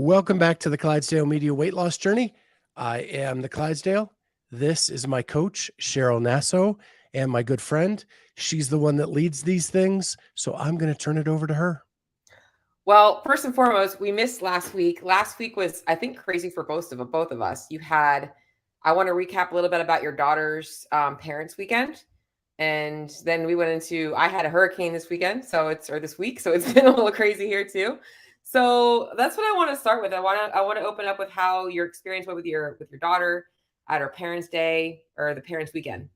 Welcome back to the Clydesdale Media Weight Loss Journey. I am the Clydesdale. This is my coach, Cheryl Nasso, and my good friend. She's the one that leads these things, so I'm going to turn it over to her. Well, first and foremost, we missed last week. Last week was, I think, crazy for both of us. I want to recap a little bit about your daughter's parents' weekend. And then we went into, I had a hurricane this weekend, or this week. So it's been a little crazy here too. So that's what I want to start with. I want to open up with how your experience went with your daughter at her parents' day or the parents' weekend.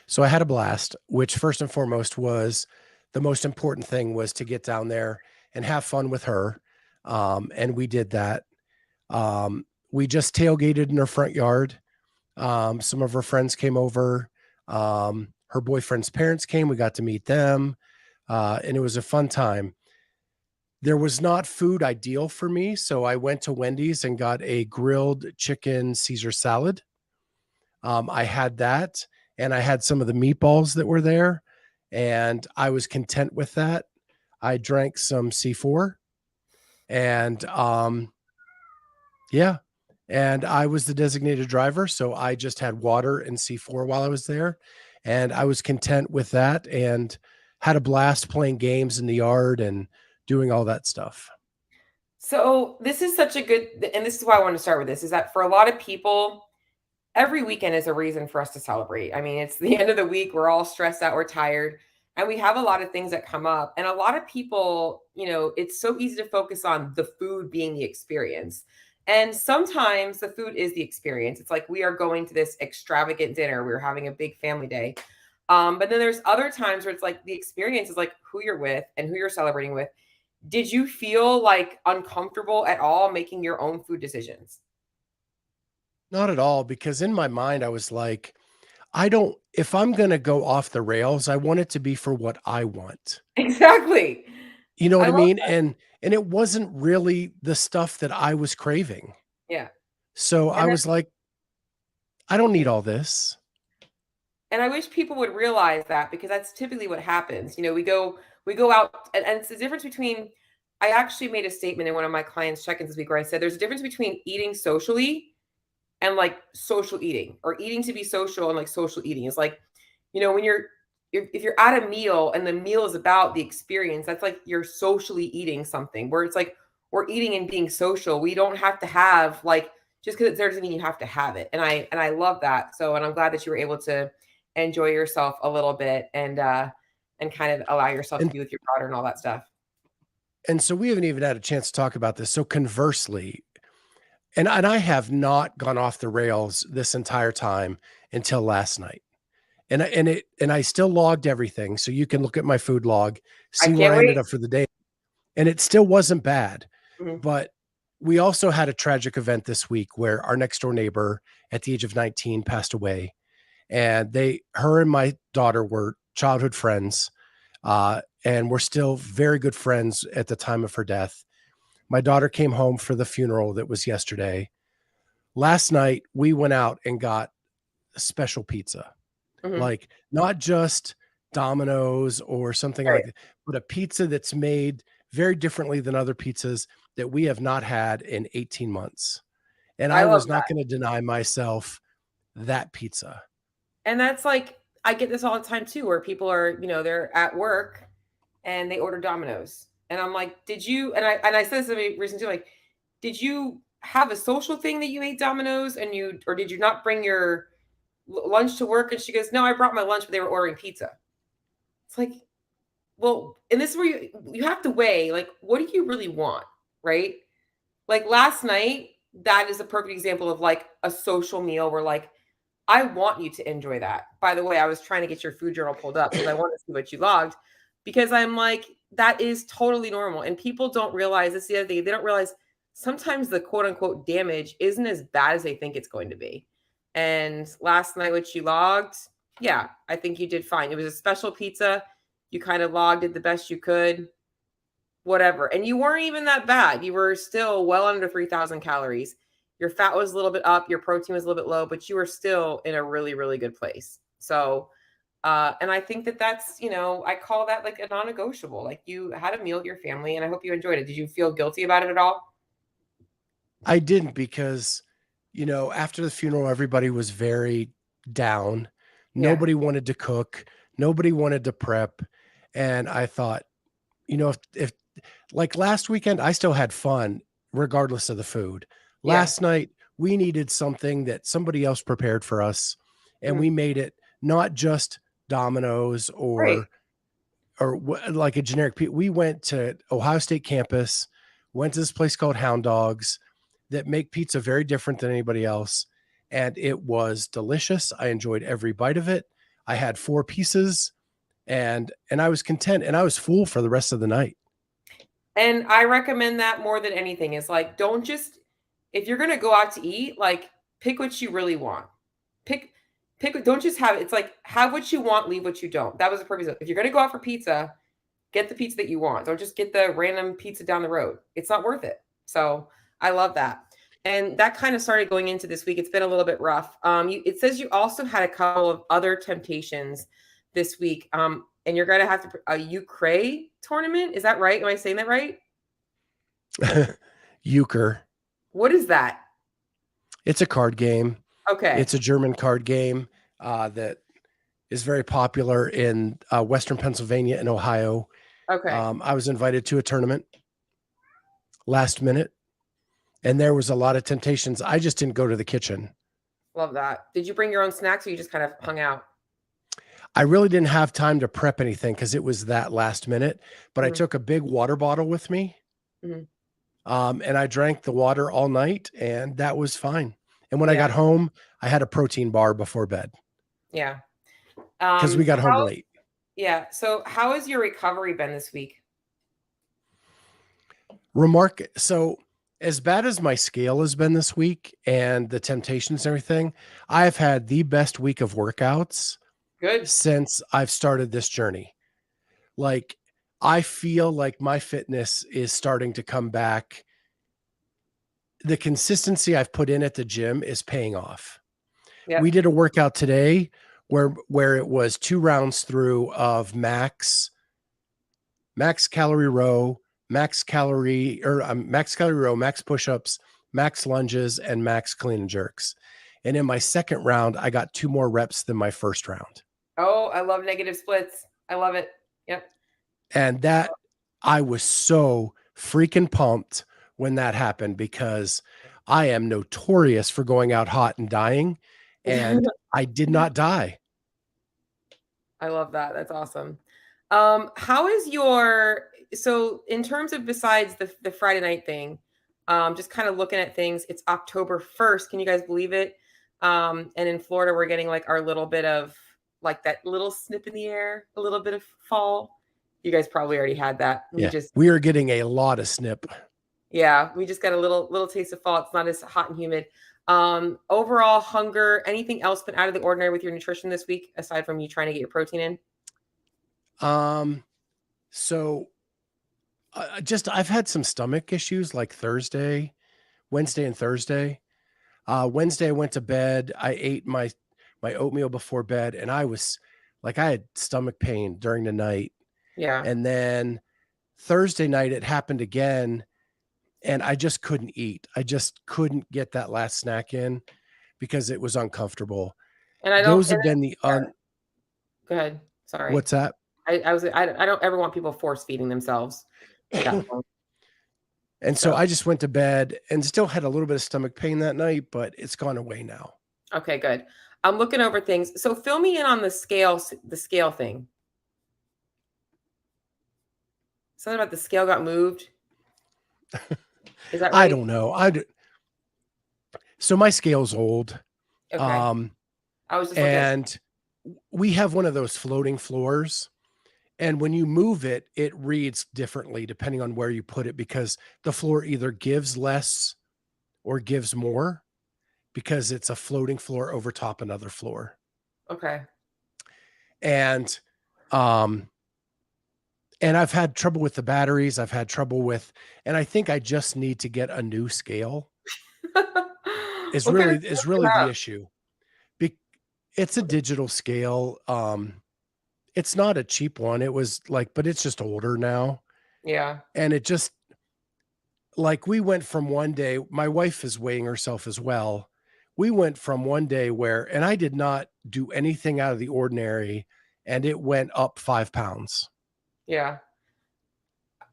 So I had a blast, which first and foremost was the most important thing was to get down there and have fun with her. And we did that. We just tailgated in her front yard. Some of her friends came over. Her boyfriend's parents came. We got to meet them. And it was a fun time. There was not food ideal for me, so I went to Wendy's and got a grilled chicken Caesar salad. I had that, and I had some of the meatballs that were there, and I was content with that. I drank some C4, and yeah, and I was the designated driver, so I just had water and C4 while I was there, and I was content with that and had a blast playing games in the yard and doing all that stuff. So this is such a good, and this is why I want to start with this, is that for a lot of people, every weekend is a reason for us to celebrate. I mean, it's the end of the week. We're all stressed out. We're tired. And we have a lot of things that come up. And a lot of people, it's so easy to focus on the food being the experience. And sometimes the food is the experience. It's like we are going to this extravagant dinner. We're having a big family day. But then there's other times where it's like the experience is like who you're with and who you're celebrating with. Did you feel like uncomfortable at all making your own food decisions? Not at all, because in my mind, I was like, if I'm going to go off the rails, I want it to be for what I want. Exactly. You know what I I love mean? that. And it wasn't really the stuff that I was craving. Yeah. So I And was like, I don't need all this. And I wish people would realize that because that's typically what happens. We go out and it's the difference between I actually made a statement in one of my clients' check-ins this week where I said there's a difference between eating socially and like social eating or eating to be social and like social eating. Is like, when if you're at a meal and the meal is about the experience, that's like you're socially eating something where it's like we're eating and being social. We don't have to have like just because it's there doesn't mean you have to have it. And I love that. So and I'm glad that you were able to enjoy yourself a little bit and kind of allow yourself to And be with your daughter and all that stuff. and so we haven't even had a chance to talk about this. So conversely, and I have not gone off the rails this entire time until last night. And I still logged everything. So you can look at my food log, I see where can't I ended wait. up for the day. And it still wasn't bad. Mhm. But we also had a tragic event this week where our next door neighbor at the age of 19 passed away. And her and my daughter were childhood friends. And we're still very good friends at the time of her death. My daughter came home for the funeral that was yesterday. Last night, we went out and got a special pizza, Mhm. like not just Domino's or something like Right. that, but a pizza that's made very differently than other pizzas that we have not had in 18 months. And I I love was not that. going to deny myself that pizza. And that's like I get this all the time too, where people are, they're at work and they order Domino's. And I'm like, did you and I said this to me recently, like, did you have a social thing that you ate Domino's or did you not bring your lunch to work? And she goes, no, I brought my lunch, but they were ordering pizza. It's like, well, and this is where you have to weigh, like, what do you really want, right? Like last night, that is a perfect example of like a social meal where like I want you to enjoy that. By the way, I was trying to get your food journal pulled up because I want to see what you logged because I'm like, that is totally normal. And people don't realize this the other thing. They don't realize sometimes the quote unquote damage isn't as bad as they think it's going to be. And last night, what you logged, yeah, I think you did fine. It was a special pizza. You kind of logged it the best you could, whatever. And you weren't even that bad. You were still well under 3,000 calories. Your fat was a little bit up, your protein was a little bit low, but you were still in a really, really good place. So And I think that that's, I call that like a non-negotiable. Like you had a meal with your family, and I hope you enjoyed it. Did you feel guilty about it at all? I didn't because, after the funeral, everybody was very down. Yeah, Nobody wanted to cook. Nobody wanted to prep. And I thought, if like last weekend, I still had fun regardless of the food. yeah, Last night, we needed something that somebody else prepared for us, and mhm. we made it not just Domino's Great. or like a generic. We went to Ohio State campus, went to this place called Hound Dogs that make pizza very different than anybody else, and it was delicious. I enjoyed every bite of it. I had 4 pieces, and I was content, and I was full for the rest of the night. And I recommend that more than anything is like, don't just, if you're going to go out to eat, like pick what you really want. Pick, don't just have, it's like, have what you want, leave what you don't. That was the purpose of, if you're going to go out for pizza, get the pizza that you want. Don't just get the random pizza down the road. It's not worth it. So I love that. And that kind of started going into this week. It's been a little bit rough. It says you also had a couple of other temptations this week. And you're going to have to, a Ukraine tournament. Is that right? Am I saying that right? Euchre. What is that? It's a card game. Okay. It's a German card game that is very popular in Western Pennsylvania and Ohio. Okay. I was invited to a tournament last minute, and there was a lot of temptations. I just didn't go to the kitchen. Love that. Did you bring your own snacks or you just kind of hung out? I really didn't have time to prep anything because it was that last minute, but I Mhm, took a big water bottle with me, mhm. and I drank the water all night, and that was fine. And when I Yeah. got home, I had a protein bar before bed Yeah. because we got home How, late. yeah. So how has your recovery been this week? So as bad as my scale has been this week and the temptations and everything, I've had the best week of workouts Good. since I've started this journey. Like, I feel like my fitness is starting to come back. The consistency I've put in at the gym is paying off. We Yep. did a workout today where it was 2 rounds through of max calorie row, max calorie row, max push-ups, max lunges, and max clean and jerks. And in my second round, I got 2 more reps than my first round. Oh, I love negative splits. I love it. Yep. And that I was so freaking pumped when that happened because I am notorious for going out hot and dying. And I did not die. I love that. That's awesome. How is your, so in terms of besides the Friday night thing, just kind of looking at things, it's October 1st. Can you guys believe it? And in Florida, we're getting like our little bit of like that little snip in the air, a little bit of fall. You guys probably already had that. Yeah. We are getting a lot of snip. Yeah, we just got a little taste of fall. It's not as hot and humid. Overall hunger, anything else been out of the ordinary with your nutrition this week aside from you trying to get your protein in? Um, so I've had some stomach issues like Wednesday and Thursday. Wednesday I went to bed. I ate my oatmeal before bed, and I had stomach pain during the night. Yeah. And then Thursday night it happened again, and I just couldn't eat. I just couldn't get that last snack in because it was uncomfortable. And I don't Those and have been the go ahead. Sorry. what's that? I don't ever want people force feeding themselves at that point. And so So, I just went to bed and still had a little bit of stomach pain that night, but it's gone away now. okay, good. I'm looking over things. So fill me in on the scale thing. Something about the scale got moved. Is that I right? don't know. So my scale's old. Okay. Um, I was just looking at and we have one of those floating floors. And when you move it, it reads differently depending on where you put it because the floor either gives less or gives more because it's a floating floor over top another floor. okay. And um and I've had trouble with the batteries. I've had trouble with, and I think I just need to get a new scale. Is What kind really of is scale do you really the have? issue. Be- it's a digital scale. it's not a cheap one. It was like, but it's just older now. Yeah. And it just like we went from one day, my wife is weighing herself as well. We went from one day where, and I did not do anything out of the ordinary, and it went up 5 pounds. Yeah.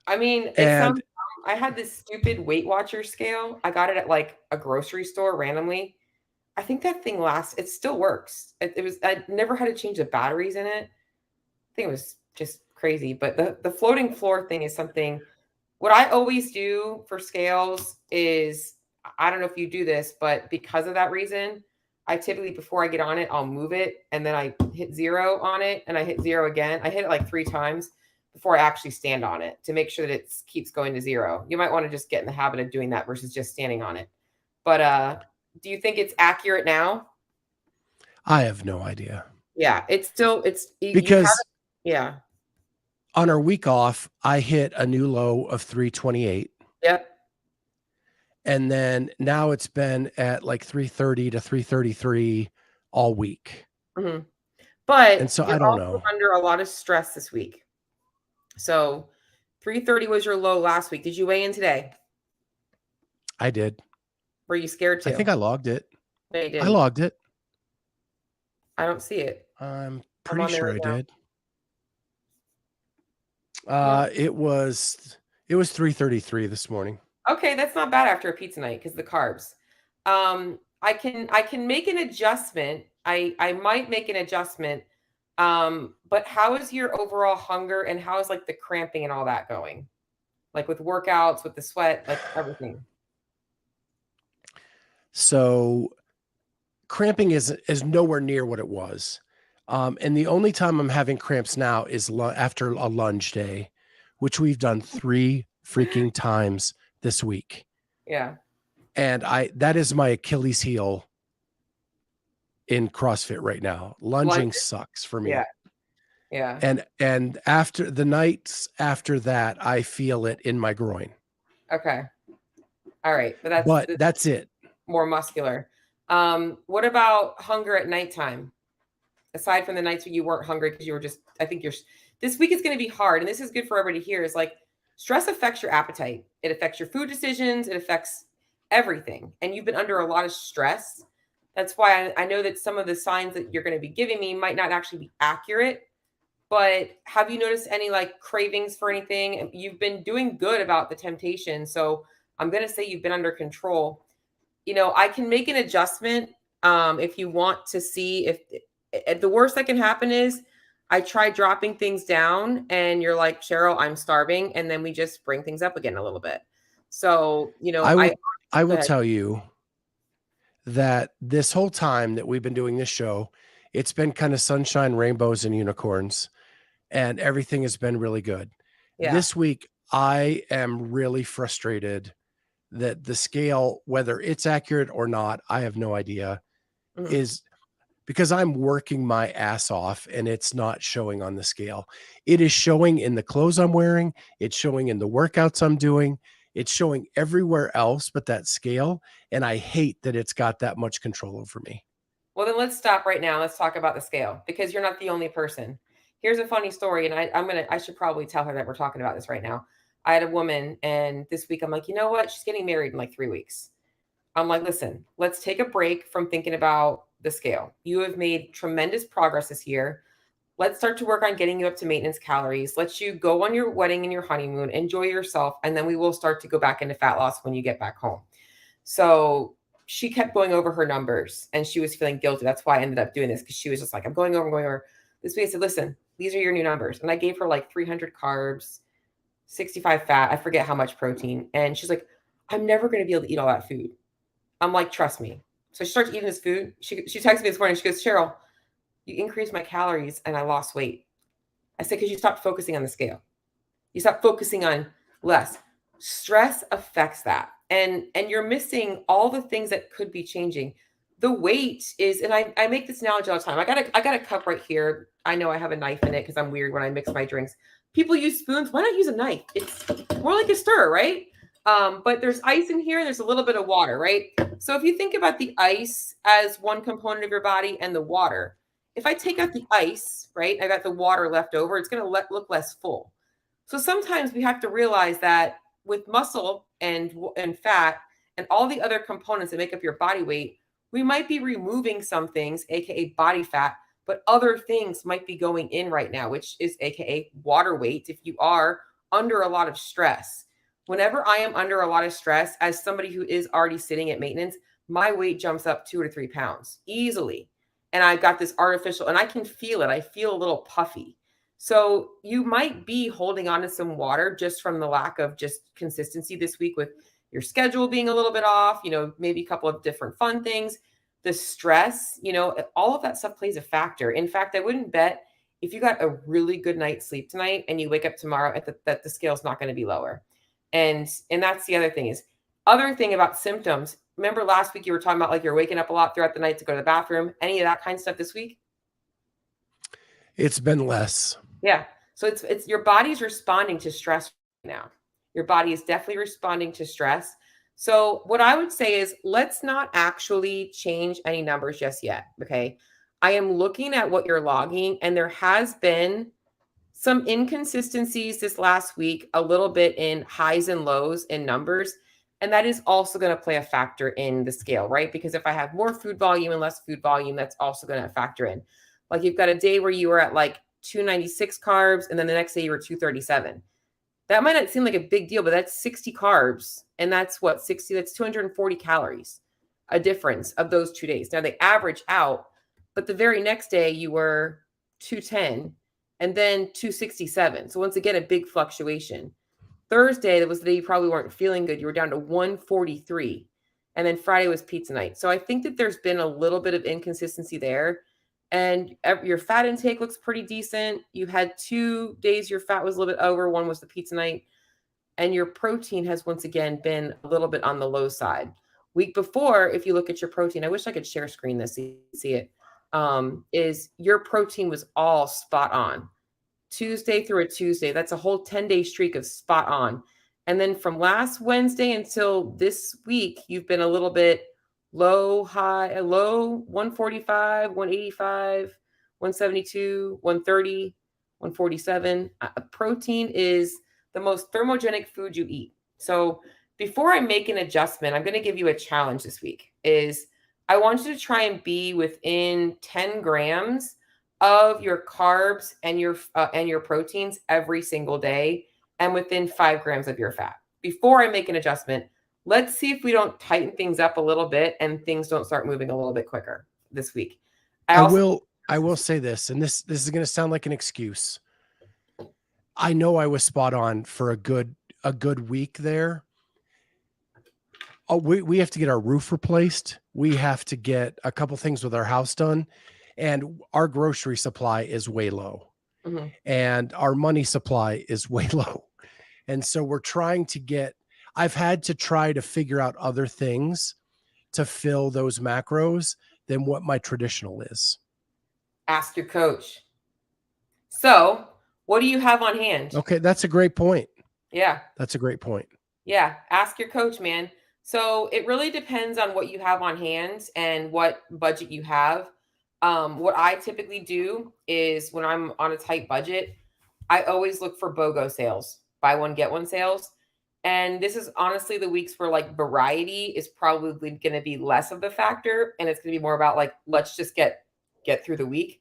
I mean, it sounds And dumb. I had this stupid Weight Watcher scale. I got it at like a grocery store randomly. I think that thing lasts. It still works. It was. I never had to change the batteries in it. I think it was just crazy. But the floating floor thing is something. What I always do for scales is, I don't know if you do this, but because of that reason, I typically, before I get on it, I'll move it and then I hit zero on it and I hit zero again. I hit it like 3 times before I actually stand on it to make sure that it keeps going to zero. You might want to just get in the habit of doing that versus just standing on it. But do you think it's accurate now? I have no idea Yeah, it's still, you have because it. Yeah. on our week off, I hit a new low of 328. Yep. And then now it's been at like 330 to 333 all week. Hmm. And But so you're I don't also know. under a lot of stress this week. So 330 was your low last week. Did you weigh in today? I did. Were you scared I to? think I logged it. No, you I didn't. logged it. I don't see it. I'm I'm pretty on there sure right I now. did. No. It was 333 this morning. Okay, that's not bad after a pizza night because the carbs. I can make an adjustment. I might make an adjustment. But how is your overall hunger and how is like the cramping and all that going? Like with workouts, with the sweat, like everything. So cramping is nowhere near what it was. And the only time I'm having cramps now is after a lunge day, which we've done 3 freaking times this week. Yeah. And that is my Achilles heel in CrossFit right now. Lunge. Lunging sucks for Yeah. me. Yeah. And after the nights after that, I feel it in my groin. Okay. All right. But But that's it. more muscular. What about hunger at nighttime? Aside from the nights where you weren't hungry because you were just, I think this week is going to be hard. And this is good for everybody here is like stress affects your appetite. It affects your food decisions. It affects everything. And you've been under a lot of stress. That's why I know that some of the signs that you're going to be giving me might not actually be accurate. But have you noticed any like cravings for anything? You've been doing good about the temptation. So I'm going to say you've been under control. I can make an adjustment if you want to see if the worst that can happen is I try dropping things down and you're like, Cheryl, I'm starving. And then we just bring things up again a little bit. So, I will I go will ahead. tell you that this whole time that we've been doing this show, it's been kind of sunshine, rainbows, and unicorns, and everything has been really good. Yeah. This week, I am really frustrated that the scale, whether it's accurate or not, I have no idea, Mhm. is because I'm working my ass off and it's not showing on the scale. It is showing in the clothes I'm wearing, it's showing in the workouts I'm doing, it's showing everywhere else but that scale. And I hate that it's got that much control over me. Well, then let's stop right now. Let's talk about the scale because you're not the only person. Here's a funny story, and I should probably tell her that we're talking about this right now. I had a woman, and this week I'm like, you know what? She's getting married in like 3 weeks. I'm like, listen, let's take a break from thinking about the scale. You have made tremendous progress this year. Let's start to work on getting you up to maintenance calories. Let you go on your wedding and your honeymoon, enjoy yourself, and then we will start to go back into fat loss when you get back home. So she kept going over her numbers and she was feeling guilty. That's why I ended up doing this because she was just like, I'm going over, going over. This week I said, listen, these are your new numbers. And I gave her like 300 carbs, 65 fat. I forget how much protein. And she's like, I'm never going to be able to eat all that food. I'm like, trust me. So she starts eating this food. She texted me this morning. She goes, Cheryl, you increased my calories and I lost weight. I said, because you stopped focusing on the scale. You stop focusing on less. Stress affects that. And you're missing all the things that could be changing. The weight is, and I make this analogy all the time. I got a cup right here. I know I have a knife in it because I'm weird when I mix my drinks. People use spoons. Why not use a knife? It's more like a stir, right? But there's ice in here. There's a little bit of water, right? So if you think about the ice as one component of your body and the water, if I take out the ice, right, I got the water left over, it's going to look less full. So sometimes we have to realize that with muscle and fat and all the other components that make up your body weight, we might be removing some things, aka body fat, but other things might be going in right now, which is aka water weight if you are under a lot of stress. Whenever I am under a lot of stress, as somebody who is already sitting at maintenance, my weight jumps up 2 to 3 pounds easily. And I've got this artificial, and I can feel it. I feel a little puffy. So you might be holding on to some water just from the lack of just consistency this week with your schedule being a little bit off, maybe a couple of different fun things, the stress, all of that stuff plays a factor. In fact, I wouldn't bet if you got a really good night's sleep tonight and you wake up tomorrow that the scale's not going to be lower. And that's the other thing is other thing about symptoms. Remember last week you were talking about like you're waking up a lot throughout the night to go to the bathroom, any of that kind of stuff this week? It's been less. Yeah. So it's your body's responding to stress right now. Your body is definitely responding to stress. So what I would say is let's not actually change any numbers just yet. Okay. I am looking at what you're logging, and there has been some inconsistencies this last week, a little bit in highs and lows in numbers. And that is also going to play a factor in the scale, right? Because if I have more food volume and less food volume, that's also going to factor in. Like you've got a day where you were at like 296 carbs, and then the next day you were 237. That might not seem like a big deal, but that's 60 carbs. And that's what, 60, that's 240 calories, a difference of those 2 days. Now they average out, but the very next day you were 210 and then 267. So once again, a big fluctuation. Thursday, that was the day you probably weren't feeling good. You were down to 143. And then Friday was pizza night. So I think that there's been a little bit of inconsistency there. And your fat intake looks pretty decent. You had 2 days your fat was a little bit over. One was the pizza night. And your protein has once again been a little bit on the low side. Week before, if you look at your protein, I wish I could share screen this so you can see it, is your protein was all spot on. Tuesday through a Tuesday. That's a whole 10-day streak of spot on. And then from last Wednesday until this week, you've been a little bit low, 145, 185, 172, 130, 147. Protein is the most thermogenic food you eat. So before I make an adjustment, I'm going to give you a challenge this week is I want you to try and be within 10 grams of your carbs and your proteins every single day, and within 5 grams of your fat. Before I make an adjustment, let's see if we don't tighten things up a little bit and things don't start moving a little bit quicker this week. I will say this, and this is going to sound like an excuse. I know I was spot on for a good week there. Oh, we have to get our roof replaced. We have to get a couple things with our house done, and our grocery supply is way low, and our money supply is way low. And so we're trying to I've had to try to figure out other things to fill those macros than what my traditional is. Ask your coach. So what do you have on hand? Okay. That's a great point. Yeah. That's a great point. Yeah. Ask your coach, man. So it really depends on what you have on hand and what budget you have. What I typically do is when I'm on a tight budget, I always look for BOGO sales, buy one, get one sales. And this is honestly the weeks where like variety is probably going to be less of the factor. And it's going to be more about like, let's just get through the week.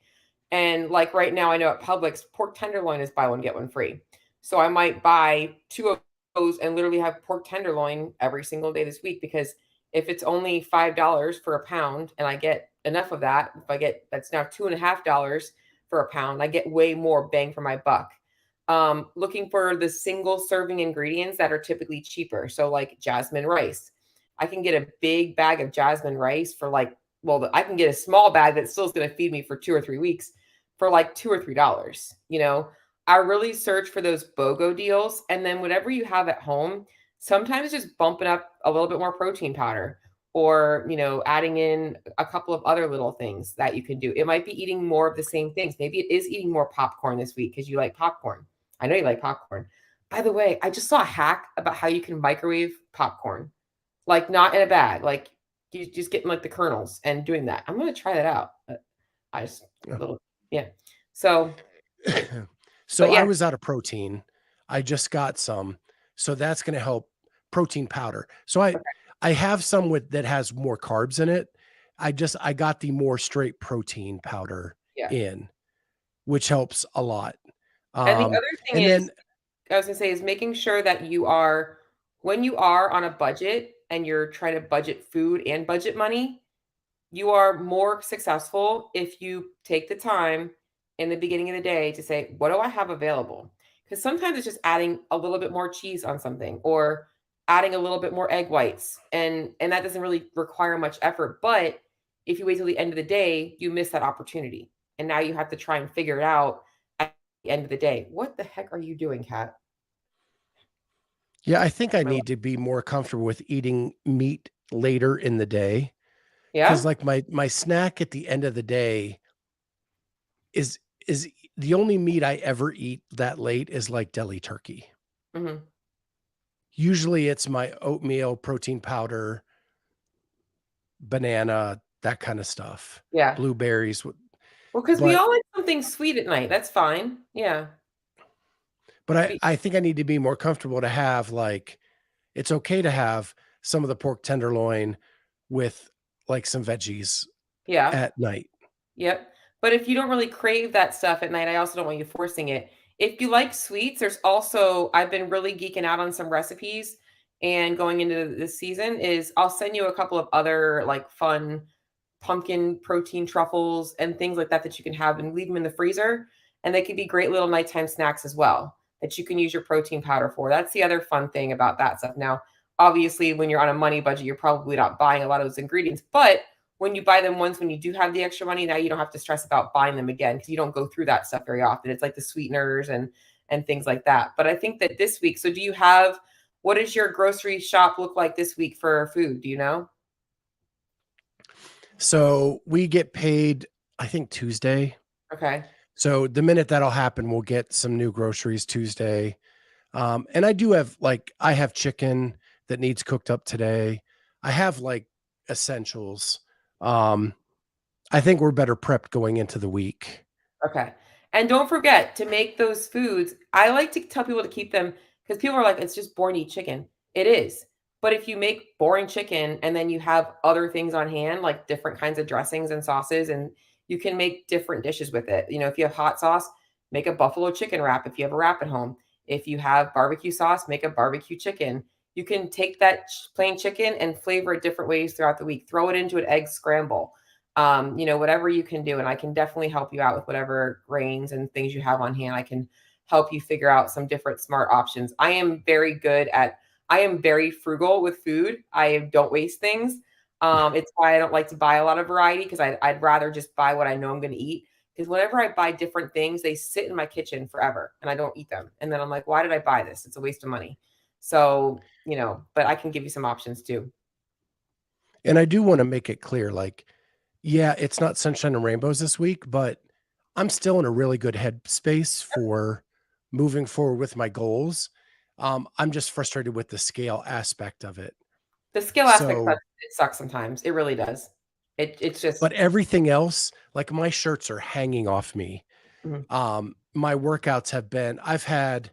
And like right now, I know at Publix, pork tenderloin is buy one, get one free. So I might buy 2 of those and literally have pork tenderloin every single day this week, because if it's only $5 for a pound and I get enough of that, that's now $2.50 for a pound, I get way more bang for my buck. Looking for the single serving ingredients that are typically cheaper. So like jasmine rice, I can get a big bag of jasmine rice for I can get a small bag that still is going to feed me for 2 or 3 weeks for like $2 or $3. I really search for those BOGO deals. And then whatever you have at home, sometimes just bumping up a little bit more protein powder, or, adding in a couple of other little things that you can do. It might be eating more of the same things. Maybe it is eating more popcorn this week because you like popcorn. I know you like popcorn. By the way, I just saw a hack about how you can microwave popcorn, like not in a bag, like you just getting like the kernels and doing that. I'm going to try that out. I just little yeah. So, So but I yeah, was out of protein. I just got some. So that's going to help protein powder. So I have some with that has more carbs in it. I got the more straight protein powder yeah. in, which helps a lot. And the other thing And is, then I was gonna say, is making sure that you are when you are on a budget and you're trying to budget food and budget money, you are more successful if you take the time in the beginning of the day to say, "What do I have available?" Because sometimes it's just adding a little bit more cheese on something or adding a little bit more egg whites, and that doesn't really require much effort, but if you wait till the end of the day, you miss that opportunity, and now you have to try and figure it out at the end of the day. What the heck are you doing, Kat? yeah, I think I My need to be more comfortable with eating meat later in the day cuz Yeah? like my snack at the end of the day is is the only meat I ever eat that late is like deli turkey. Mhm. Usually it's my oatmeal, protein powder, banana, that kind of stuff, Yeah. blueberries. Well, because we But all like something sweet at night, that's fine. Yeah. but I We I think I need to be more comfortable to have like it's okay to have some of the pork tenderloin with like some veggies Yeah. at night. Yep. But if you don't really crave that stuff at night, I also don't want you forcing it. If you like sweets, there's also I've been really geeking out on some recipes and going into this season is I'll send you a couple of other like fun pumpkin protein truffles and things like that that you can have and leave them in the freezer. And they can be great little nighttime snacks as well that you can use your protein powder for. That's the other fun thing about that stuff. Now, obviously, when you're on a money budget, you're probably not buying a lot of those ingredients, but when you buy them once when you do have the extra money, now you don't have to stress about buying them again because you don't go through that stuff very often. It's like the sweeteners and things like that. But I think that this week, so do you have what does your grocery shop look like this week for food? Do you know? So we get paid, I think Tuesday. Okay. So the minute that'll happen, we'll get some new groceries Tuesday. And I do have like I have chicken that needs cooked up today. I have like essentials. Um, I think we're better prepped going into the week. Okay. And don't forget to make those foods. I like to tell people to keep them because people are like, it's just boring to eat chicken. It is. But if you make boring chicken and then you have other things on hand, like different kinds of dressings and sauces, and you can make different dishes with it. You know, if you have hot sauce, make a buffalo chicken wrap if you have a wrap at home. If you have barbecue sauce, make a barbecue chicken. You can take that plain chicken and flavor it different ways throughout the week. Throw it into an egg scramble, whatever you can do. And I can definitely help you out with whatever grains and things you have on hand. I can help you figure out some different smart options. I am very frugal with food. I don't waste things. It's why I don't like to buy a lot of variety because I'd rather just buy what I know I'm going to eat. Because whenever I buy different things, they sit in my kitchen forever and I don't eat them. And then I'm like, why did I buy this? It's a waste of money. So, but I can give you some options too. And I do want to make it clear like, yeah, it's not sunshine and rainbows this week, but I'm still in a really good headspace for moving forward with my goals. I'm just frustrated with the scale aspect of it. The skill aspect So, sucks it sucks sometimes. It really does. It's just but everything else, like my shirts are hanging off me. mhm, My workouts have been, I've had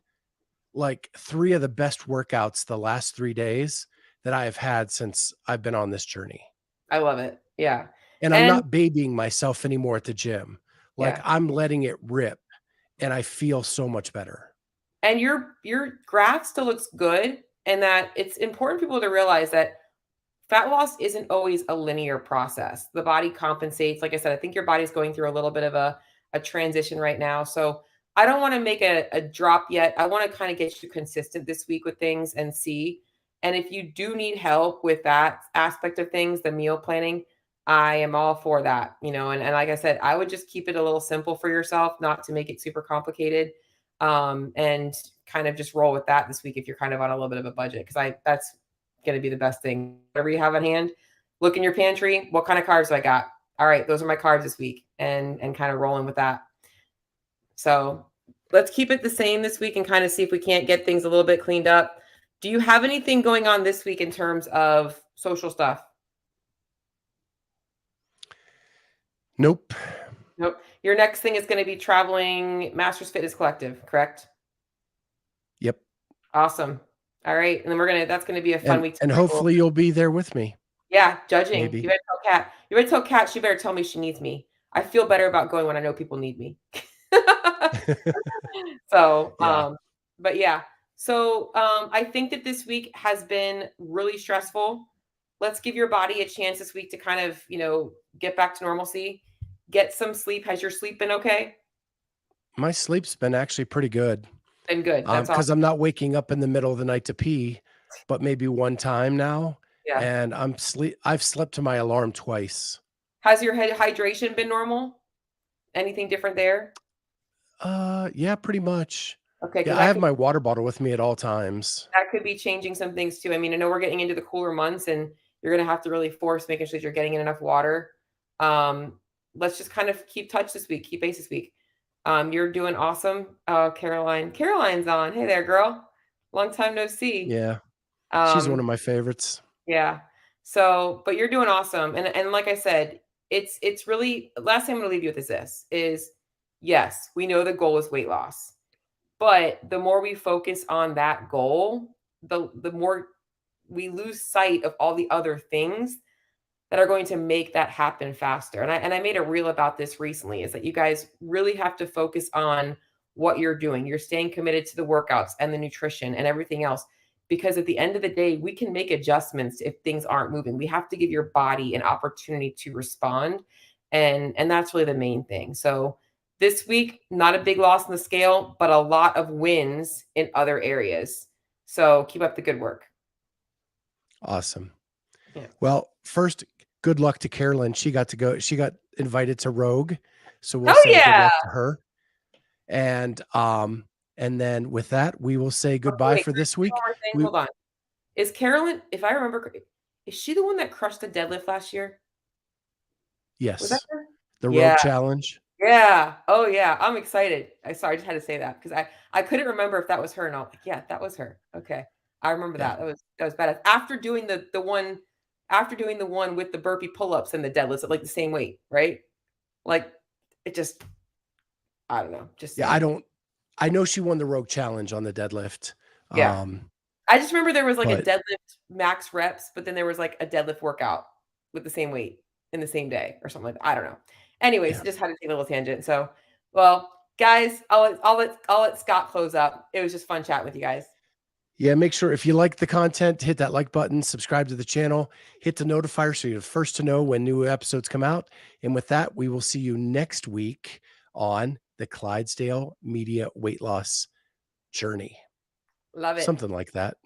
like 3 of the best workouts the last 3 days that I have had since I've been on this journey. I love it. Yeah. And I'm And not babying myself anymore at the gym. Like yeah. I'm letting it rip and I feel so much better. And your graph still looks good and that it's important for people to realize that fat loss isn't always a linear process. The body compensates. Like I said, I think your body's going through a little bit of a transition right now. So I don't want to make a drop yet. I want to kind of get you consistent this week with things and see. And if you do need help with that aspect of things, the meal planning, I am all for that. And like I said, I would just keep it a little simple for yourself, not to make it super complicated. And kind of just roll with that this week if you're kind of on a little bit of a budget. Cause that's going to be the best thing. Whatever you have on hand, look in your pantry. What kind of carbs do I got? All right, those are my carbs this week, and kind of rolling with that. So let's keep it the same this week and kind of see if we can't get things a little bit cleaned up. Do you have anything going on this week in terms of social stuff? Nope. Nope. Your next thing is going to be traveling Masters Fitness Collective, correct? Yep. Awesome. All right. And then that's going to be a fun week. And hopefully you'll be there with me. Yeah, judging. You Maybe. better tell Kat. You better tell Kat she better tell me she needs me. I feel better about going when I know people need me. So, Yeah. but yeah. So, I think that this week has been really stressful. Let's give your body a chance this week to kind of, get back to normalcy. Get some sleep. Has your sleep been okay? My sleep's been actually pretty good. Been good. That's Because awesome. I'm not waking up in the middle of the night to pee, but maybe one time now. Yeah. And I've slept to my alarm twice. Has your hydration been normal? Anything different there? Yeah, pretty much. Okay, because Yeah, I have my water bottle with me at all times. that could be changing some things too. I mean, I know we're getting into the cooler months and you're going to have to really force making sure that you're getting in enough water. Um, let's just kind of keep touch this week, keep pace this week. You're doing awesome. Caroline's on. Hey there, girl. Long time no see. Yeah. She's one Um, of my favorites. yeah. So, but you're doing awesome. And like I said, it's really last thing I'm going to leave you with is yes, we know the goal is weight loss. But the more we focus on that goal, the more we lose sight of all the other things that are going to make that happen faster. And I made a reel about this recently is that you guys really have to focus on what you're doing. You're staying committed to the workouts and the nutrition and everything else. Because at the end of the day, we can make adjustments if things aren't moving. We have to give your body an opportunity to respond. And that's really the main thing. So this week, not a big loss in the scale, but a lot of wins in other areas. So keep up the good work. Awesome. Yeah. Well, first, good luck to Carolyn. She got invited to Rogue. So we'll Oh say good yeah. luck to her. And then with that, we will say goodbye Wait, for this one week. more thing. Hold on. Is Carolyn, if I remember, is she the one that crushed the deadlift last year? Was that Yes, her? the Rogue Yeah. Challenge. Yeah. Oh yeah. I'm excited. I just had to say that because I couldn't remember if that was her and I'm like, yeah, that was her. Okay. I remember Yeah. that. That was badass. After doing the one with the burpee pull-ups and the deadlifts at like the same weight, right? Like it just I don't know. Just Yeah, saying. I know she won the Rogue Challenge on the deadlift. Yeah. I just remember there was like a But deadlift max reps, but then there was like a deadlift workout with the same weight in the same day or something like that. I don't know. Anyways, yeah. just had to take a little tangent. So, well, guys, I'll let Scott close up. It was just fun chatting with you guys. Yeah, make sure if you like the content, hit that like button, subscribe to the channel, hit the notifier so you're the first to know when new episodes come out. And with that, we will see you next week on the Clydesdale Media Weight Loss Journey. Love it. Something like that.